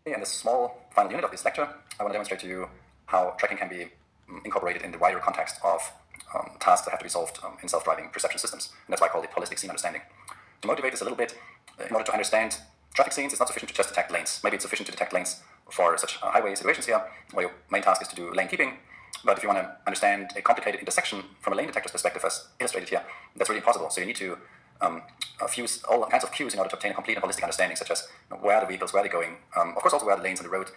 In this small final unit of this lecture, I want to demonstrate to you how tracking can be incorporated in the wider context of tasks that have to be solved in self-driving perception systems. And that's why I call it holistic scene understanding. To motivate this a little bit, in order to understand traffic scenes, it's not sufficient to just detect lanes. Maybe it's sufficient to detect lanes for such highway situations here, where your main task is to do lane keeping. But if you want to understand a complicated intersection from a lane detector's perspective, as illustrated here, that's really impossible. So you need to fuse all kinds of cues in order to obtain a complete and holistic understanding, such as where are the vehicles, where are they going, of course also where are the lanes on the road,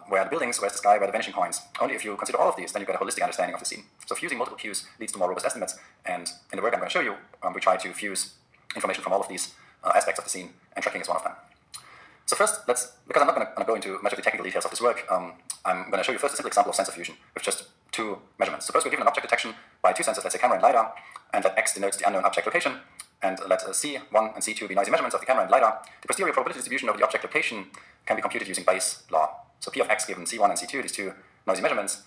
where are the buildings, where's the sky, where are the vanishing points. Only if you consider all of these, then you get a holistic understanding of the scene. So fusing multiple cues leads to more robust estimates, and in the work I'm going to show you, we try to fuse information from all of these aspects of the scene, and tracking is one of them. So first, because I'm not going to go into much of the technical details of this work, I'm going to show you first a simple example of sensor fusion with just two measurements. So first we're given an object detection by two sensors, let's say camera and LiDAR, and let X denotes the unknown object location, and let C1 and C2 be noisy measurements of the camera and LiDAR. The posterior probability distribution over the object location can be computed using Bayes' law. So P of X given C1 and C2, these two noisy measurements,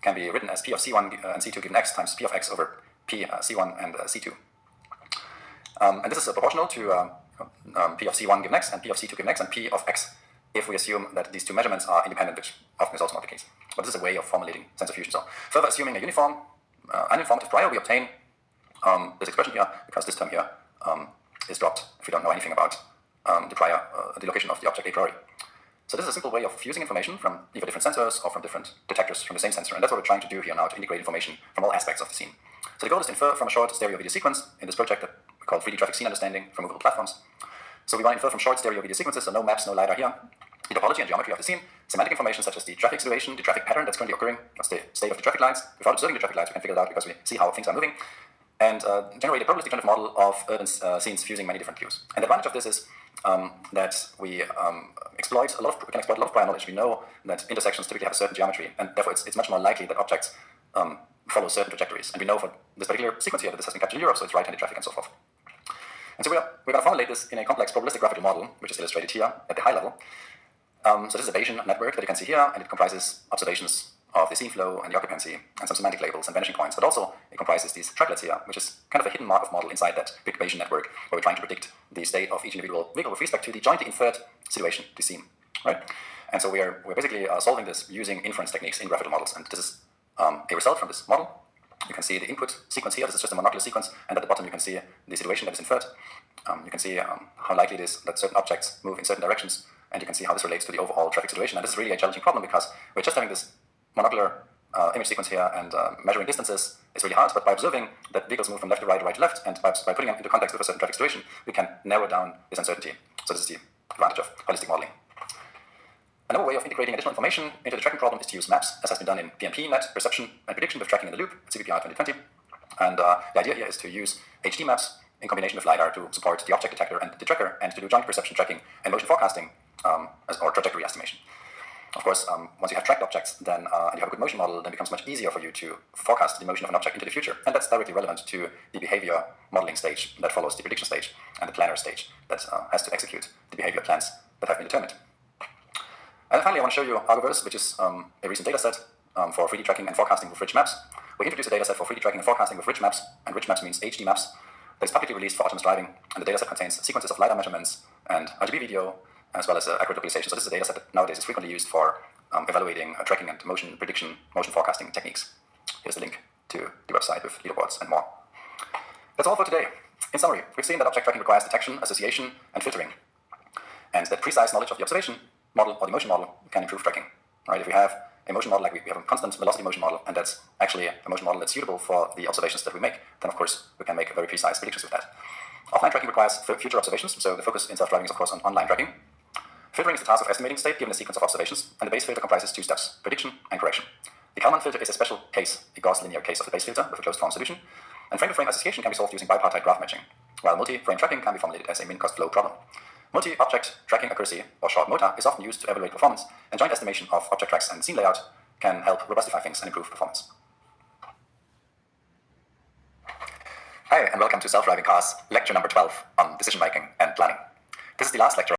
can be written as P of C1 and C2 given X times P of X over P C1 and C2. And this is proportional to P of C1 given X and P of C2 given X and P of X if we assume that these two measurements are independent, which often is also not the case. But this is a way of formulating sensor fusion. So further assuming a uniform, uninformative prior, we obtain this expression here, because this term here is dropped if we don't know anything about the location of the object a priori. So this is a simple way of fusing information from either different sensors or from different detectors from the same sensor, and that's what we're trying to do here now, to integrate information from all aspects of the scene. So the goal is to infer from a short stereo video sequence in this project that we call 3D traffic scene understanding for movable platforms. So we want to infer from short stereo video sequences, so no maps, no LiDAR here, the topology and geometry of the scene, semantic information such as the traffic situation, the traffic pattern that's currently occurring, what's the state of the traffic lights. Without observing the traffic lights, we can figure it out because we see how things are moving, and generate a probabilistic generative model of urban scenes fusing many different cues. And the advantage of this is that we can exploit a lot of prior knowledge. We know that intersections typically have a certain geometry, and therefore it's much more likely that objects follow certain trajectories. And we know for this particular sequence here that this has been captured in Europe, so it's right-handed traffic and so forth. And so we're going to formulate this in a complex probabilistic graphical model, which is illustrated here at the high level. So this is a Bayesian network that you can see here, and it comprises observations of the scene flow and the occupancy and some semantic labels and vanishing points, but also it comprises these tracklets here, which is kind of a hidden Markov model inside that big Bayesian network, where we're trying to predict the state of each individual vehicle with respect to the jointly inferred situation, the scene, right? And so we're basically solving this using inference techniques in graphical models, and this is a result from this model. You can see the input sequence here. This is just a monocular sequence, and at the bottom you can see the situation that is inferred. You can see how likely it is that certain objects move in certain directions, and you can see how this relates to the overall traffic situation. And this is really a challenging problem because we're just having this monocular image sequence here, and measuring distances is really hard, but by observing that vehicles move from left to right or right to left, and by putting them into context with a certain traffic situation, we can narrow down this uncertainty. So this is the advantage of holistic modeling. Another way of integrating additional information into the tracking problem is to use maps, as has been done in PMP-net, perception and prediction with tracking in the loop, CPPR 2020. And the idea here is to use HD maps in combination with LiDAR to support the object detector and the tracker, and to do joint perception tracking and motion forecasting or trajectory estimation. Of course, once you have tracked objects, then and you have a good motion model, then it becomes much easier for you to forecast the motion of an object into the future. And that's directly relevant to the behavior modeling stage that follows the prediction stage, and the planner stage that has to execute the behavior plans that have been determined. And then finally, I want to show you Argoverse, which is a recent dataset for 3D tracking and forecasting with rich maps. We introduced a dataset for 3D tracking and forecasting with rich maps, and rich maps means HD maps, that is publicly released for autonomous driving, and the dataset contains sequences of LiDAR measurements and RGB video, as well as accurate localization. So this is a dataset that nowadays is frequently used for evaluating tracking and motion prediction, motion forecasting techniques. Here's the link to the website with leaderboards and more. That's all for today. In summary, we've seen that object tracking requires detection, association, and filtering, and that precise knowledge of the observation model or the motion model can improve tracking. Right? If we have a motion model, like we have a constant velocity motion model, and that's actually a motion model that's suitable for the observations that we make, then of course we can make very precise predictions with that. Offline tracking requires future observations, so the focus in self-driving is of course on online tracking. Filtering is the task of estimating state given a sequence of observations, and the Bayes filter comprises two steps, prediction and correction. The Kalman filter is a special case, a Gauss linear case of the Bayes filter with a closed form solution, and frame-to-frame association can be solved using bipartite graph matching, while multi-frame tracking can be formulated as a min-cost flow problem. Multi-object tracking accuracy, or short MOTA, is often used to evaluate performance, and joint estimation of object tracks and scene layout can help robustify things and improve performance. Hi, and welcome to Self-Driving Cars, lecture number 12 on decision making and planning. This is the last lecture